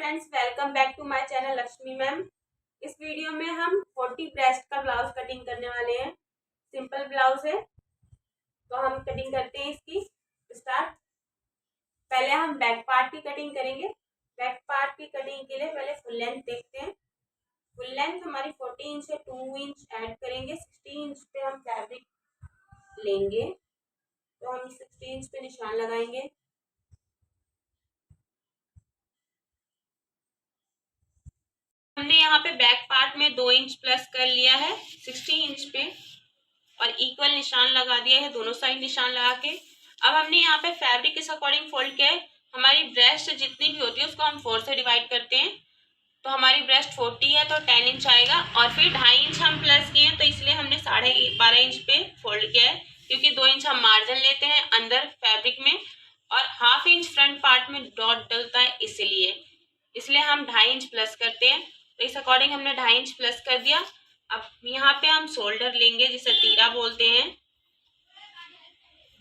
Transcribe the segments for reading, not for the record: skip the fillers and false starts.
Friends, welcome back to my channel Lakshmi ma'am. इस video में हम 40 ब्रेस्ट का ब्लाउज कटिंग करने वाले हैं। सिंपल ब्लाउज है तो हम कटिंग करते हैं इसकी स्टार्ट। पहले हम बैक पार्ट की कटिंग करेंगे। बैक पार्ट की कटिंग के लिए पहले फुल लेंथ देखते हैं। फुल लेंथ हमारी 40 इंच है, 2 इंच ऐड करेंगे। 60 इंच पे हम फैब्रिक लेंगे तो हम 60 इंच पे निशान लगाएंगे। हमने यहाँ पे बैक पार्ट में 2 इंच प्लस कर लिया है 60 इंच पे और इक्वल निशान लगा दिया है दोनों साइड निशान लगा के। अब हमने यहाँ पे फैब्रिक इस अकॉर्डिंग फोल्ड किया है। हमारी ब्रेस्ट जितनी भी होती है उसको हम 4 से डिवाइड करते हैं, तो हमारी ब्रेस्ट 40 है तो 10 इंच आएगा और फिर 2.5 इंच हम प्लस किए हैं तो इसलिए हमने 12.5 इंच पे फोल्ड किया है, क्योंकि 2 इंच हम मार्जिन लेते हैं अंदर फैब्रिक में और 1/2 इंच फ्रंट पार्ट में डॉट डलता है, इसलिए हम 2.5 इंच प्लस करते हैं। तो इस अकॉर्डिंग हमने 2.5 इंच प्लस कर दिया। अब यहाँ पे हम शोल्डर लेंगे जिसे तीरा बोलते हैं।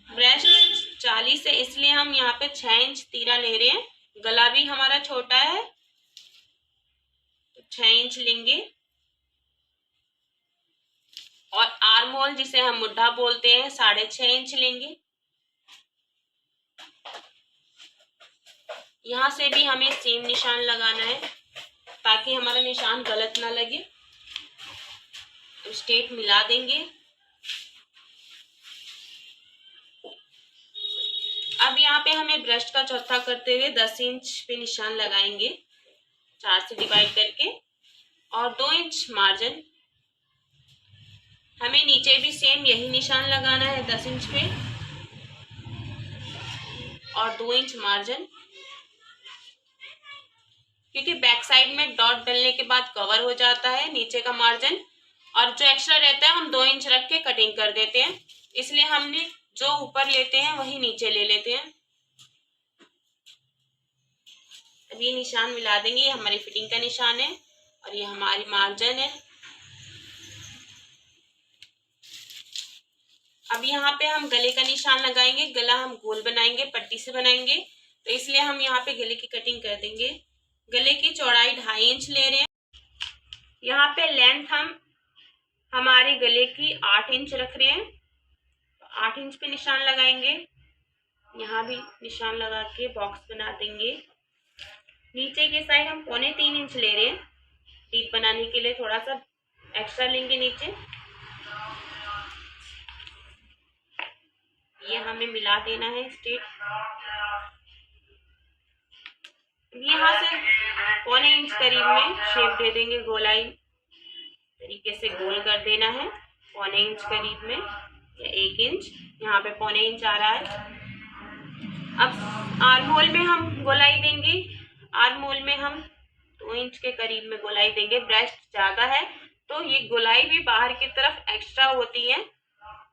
ब्रेस्ट 40 है इसलिए हम यहाँ पे 6 इंच तीरा ले रहे हैं। गला भी हमारा छोटा है तो 6 इंच लेंगे और आर्म होल जिसे हम मुड्ढा बोलते हैं 6.5 इंच लेंगे। यहाँ से भी हमें सेम निशान लगाना है ताकि हमारा निशान गलत ना लगे। स्ट्रेट मिला देंगे। अब यहाँ पे हमें ब्रेस्ट का चौथा करते हुए 10 इंच पे निशान लगाएंगे 4 से डिवाइड करके और 2 इंच मार्जिन। हमें नीचे भी सेम यही निशान लगाना है 10 इंच पे और 2 इंच मार्जिन, क्योंकि बैक साइड में डॉट डलने के बाद कवर हो जाता है नीचे का मार्जिन और जो एक्स्ट्रा रहता है हम 2 इंच रख के कटिंग कर देते हैं, इसलिए हमने जो ऊपर लेते हैं वही नीचे ले लेते हैं। अब ये निशान मिला देंगे। ये हमारी फिटिंग का निशान है और ये हमारी मार्जिन है। अब यहाँ पे हम गले का निशान लगाएंगे। गला हम गोल बनाएंगे, पट्टी से बनाएंगे, तो इसलिए हम यहाँ पे गले की कटिंग कर देंगे। गले की चौड़ाई 2.5 इंच ले रहे हैं। यहाँ पे लेंथ हम हमारे गले की 8 इंच रख रहे हैं, तो 8 इंच पे निशान लगाएंगे। यहाँ भी निशान लगा के बॉक्स बना देंगे। नीचे के साइड हम 3.25 इंच ले रहे हैं। डीप बनाने के लिए थोड़ा सा एक्स्ट्रा लेंगे नीचे। ये हमें मिला देना है स्ट्रेट। यहाँ से 1.25 इंच करीब में शेप दे देंगे, गोलाई तरीके से गोल कर देना है 1.25 इंच करीब में या 1 इंच। यहाँ पे 1.25 इंच आ रहा है। अब आर्म होल में हम गोलाई देंगे। आर्म होल में हम 2 इंच के करीब में गोलाई देंगे। ब्रेस्ट ज्यादा है तो ये गोलाई भी बाहर की तरफ एक्स्ट्रा होती है,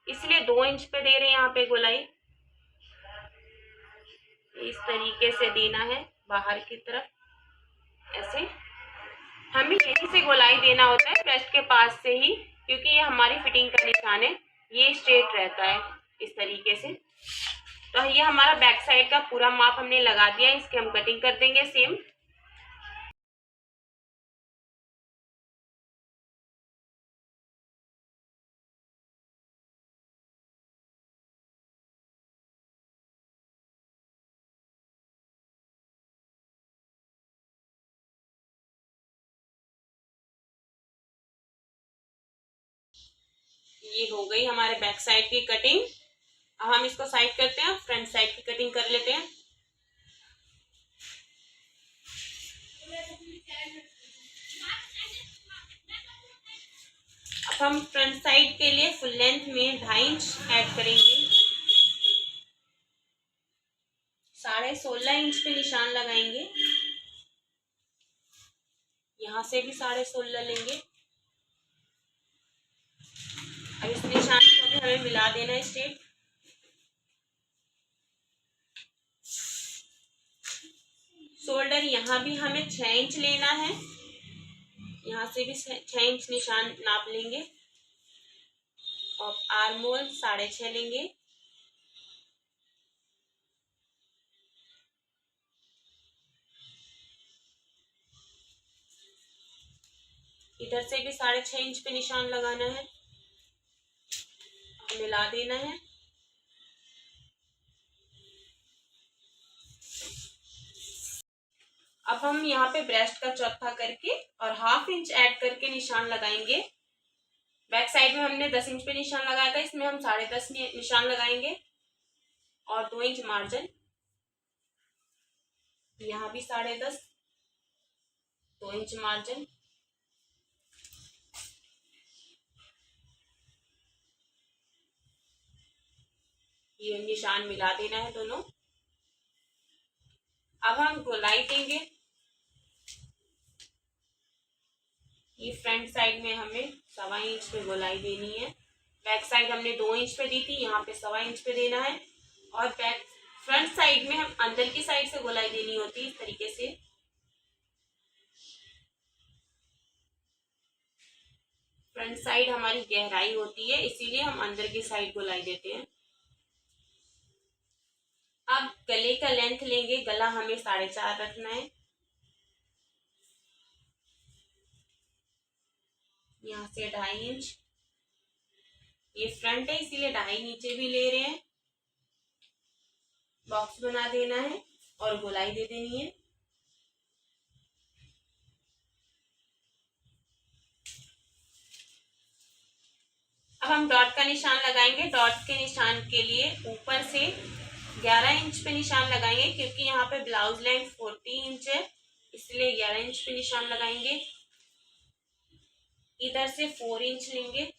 इसलिए 2 इंच पे दे रहे हैं यहाँ पे गोलाई। इस तरीके से देना है बाहर की तरफ, ऐसे हमें यहीं से गोलाई देना होता है ब्रेस्ट के पास से ही, क्योंकि ये हमारी फिटिंग का निशान है। ये स्ट्रेट रहता है इस तरीके से। तो ये हमारा बैक साइड का पूरा माप हमने लगा दिया। इसकी हम कटिंग कर देंगे सेम। ये हो गई हमारे बैक साइड की कटिंग। अब हम इसको साइड करते हैं, फ्रंट साइड की कटिंग कर लेते हैं। अब हम फ्रंट साइड के लिए फुल लेंथ में 2.5 इंच ऐड करेंगे। 16.5 इंच पे निशान लगाएंगे। यहाँ से भी 16.5 लेंगे। अब इस निशान को भी हमें मिला देना है स्ट्रेट। शोल्डर यहाँ भी हमें 6 इंच लेना है। यहाँ से भी 6 इंच निशान नाप लेंगे और आर्म होल 6.5 लेंगे। इधर से भी 6.5 इंच पे निशान लगाना है, मिला देना है। अब हम यहाँ पे ब्रेस्ट का चौथा करके और 1/2 इंच ऐड करके निशान लगाएंगे। बैक साइड में हमने 10 इंच पे निशान लगाया था, इसमें हम 10.5 निशान लगाएंगे और 2 इंच मार्जिन, यहाँ भी 10.5, 2 इंच मार्जिन, ये निशान मिला देना है दोनों। अब हम गोलाई देंगे। ये फ्रंट साइड में हमें 1.25 इंच पे गोलाई देनी है। बैक साइड हमने 2 इंच पे दी थी, यहाँ पे 1.25 इंच पे देना है। और बैक फ्रंट साइड में हम अंदर की साइड से गोलाई देनी होती है इस तरीके से। फ्रंट साइड हमारी गहराई होती है, इसीलिए हम अंदर की साइड गोलाई देते हैं। अब गले का लेंथ लेंगे, गला हमें 4.5 रखना है। यहाँ से 2.5 इंच, ये फ्रंट है इसीलिए 2.5 नीचे भी ले रहे हैं। बॉक्स बना देना है और गोलाई दे देनी है। अब हम डॉट का निशान लगाएंगे। डॉट के निशान के लिए ऊपर से 11 इंच पे निशान लगाएंगे, क्योंकि यहाँ पे ब्लाउज लेंथ 40 इंच है, इसलिए 11 इंच पे निशान लगाएंगे। इधर से 4 इंच लेंगे,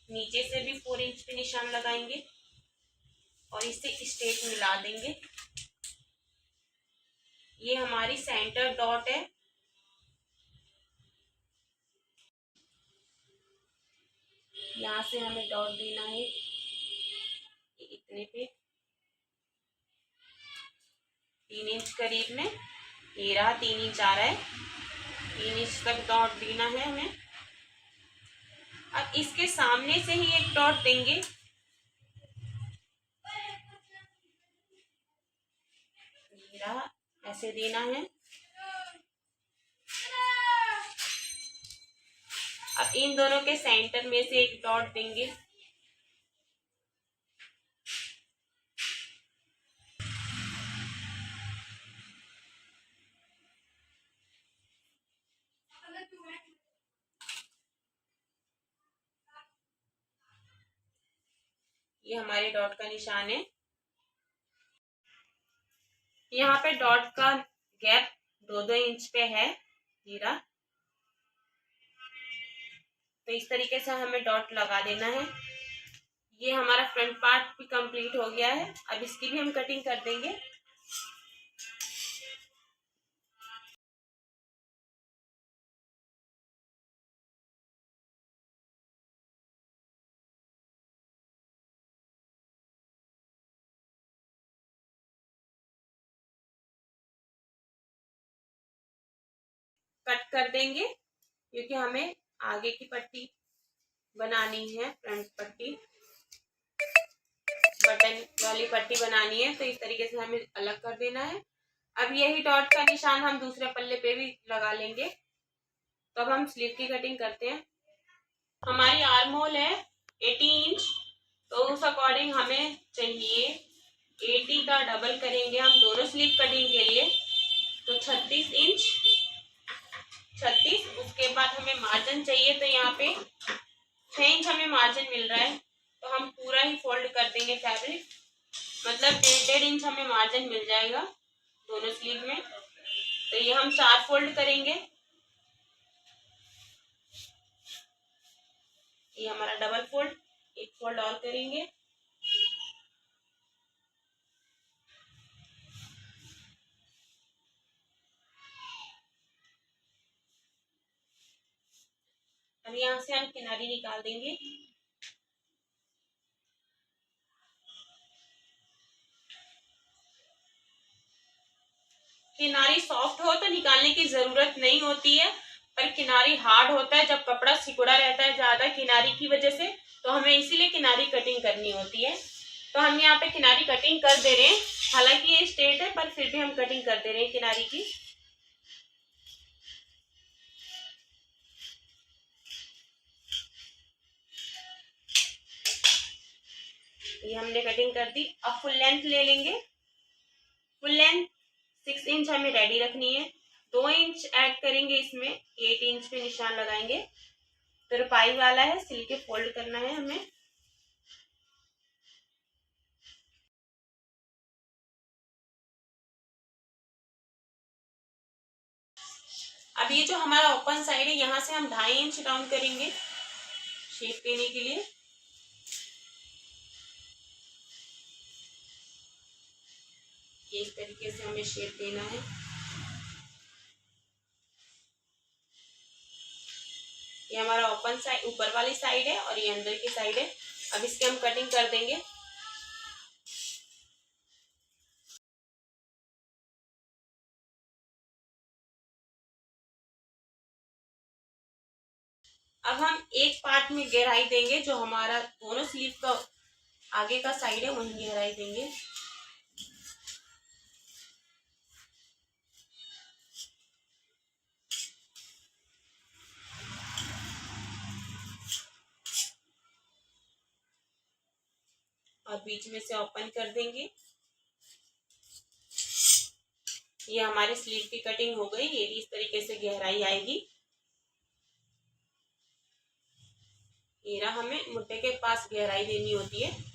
नीचे से भी 4 इंच पे निशान लगाएंगे और इसे स्ट्रेट मिला देंगे। ये हमारी सेंटर डॉट है। यहाँ से हमें डॉट देना है इतने पे 3 इंच करीब में, ये रहा 3 इंच आ रहा है, 3 इंच तक डॉट देना है हमें। अब इसके सामने से ही एक डॉट देंगे, ये रहा, ऐसे देना है। अब इन दोनों के सेंटर में से एक डॉट देंगे, ये हमारे डॉट का निशान है। यहाँ पे डॉट का गैप 2-2 इंच पे है, जीरा। तो इस तरीके से हमें डॉट लगा देना है। ये हमारा फ्रंट पार्ट भी कंप्लीट हो गया है। अब इसकी भी हम कटिंग कर देंगे। कट कर देंगे, क्योंकि हमें आगे की पट्टी बनानी है, फ्रंट पट्टी, बटन वाली पट्टी बनानी है, तो इस तरीके से हमें अलग कर देना है। अब यही डॉट का निशान हम दूसरे पल्ले पे भी लगा लेंगे। तो अब हम स्लीव की कटिंग करते हैं। हमारी आर्म होल है 80 इंच, तो उस अकॉर्डिंग हमें चाहिए 80 का डबल करेंगे हम दोनों स्लीव कटिंग के लिए, तो 36 इंच। 36, उसके बाद हमें मार्जिन चाहिए, तो यहाँ पे 6 इंच हमें मार्जिन मिल रहा है, तो हम पूरा ही फोल्ड कर देंगे फैब्रिक, मतलब 1.5 इंच हमें मार्जिन मिल जाएगा दोनों स्लीव में। तो ये हम 4 फोल्ड करेंगे। ये हमारा डबल फोल्ड, एक फोल्ड और करेंगे। अब यहाँ से हम किनारी निकाल देंगे। किनारी सॉफ्ट हो तो निकालने की जरूरत नहीं होती है, पर किनारी हार्ड होता है जब कपड़ा सिकुड़ा रहता है ज्यादा किनारी की वजह से, तो हमें इसीलिए किनारी कटिंग करनी होती है। तो हम यहाँ पे किनारी कटिंग कर दे रहे हैं। हालांकि ये स्ट्रेट है पर फिर भी हम कटिंग करते रहे किनारी की। ये हमने कटिंग कर दी। अब फुल लेंथ ले लेंगे। फुल लेंथ 6 इंच हमें रेडी रखनी है। 2 इंच ऐड करेंगे इसमें, 8 इंच पे निशान लगाएंगे। तुरपाई वाला है, सिल के फोल्ड करना है हमें। अब ये जो हमारा ओपन साइड है, यहाँ से हम 2.5 इंच डाउन करेंगे शेप देने के लिए। ये इस तरीके से हमें शेप देना है। ये हमारा ओपन साइड ऊपर वाली साइड है और ये अंदर की साइड है। अब इसकी हम कटिंग कर देंगे। अब हम एक पार्ट में गहराई देंगे, जो हमारा दोनों स्लीव का आगे का साइड है वहीं गहराई देंगे। और बीच में से ओपन कर देंगे। ये हमारे स्लीव की कटिंग हो गई। ये भी इस तरीके से गहराई आएगी। ये रहा, हमें मुट्ठे के पास गहराई देनी होती है।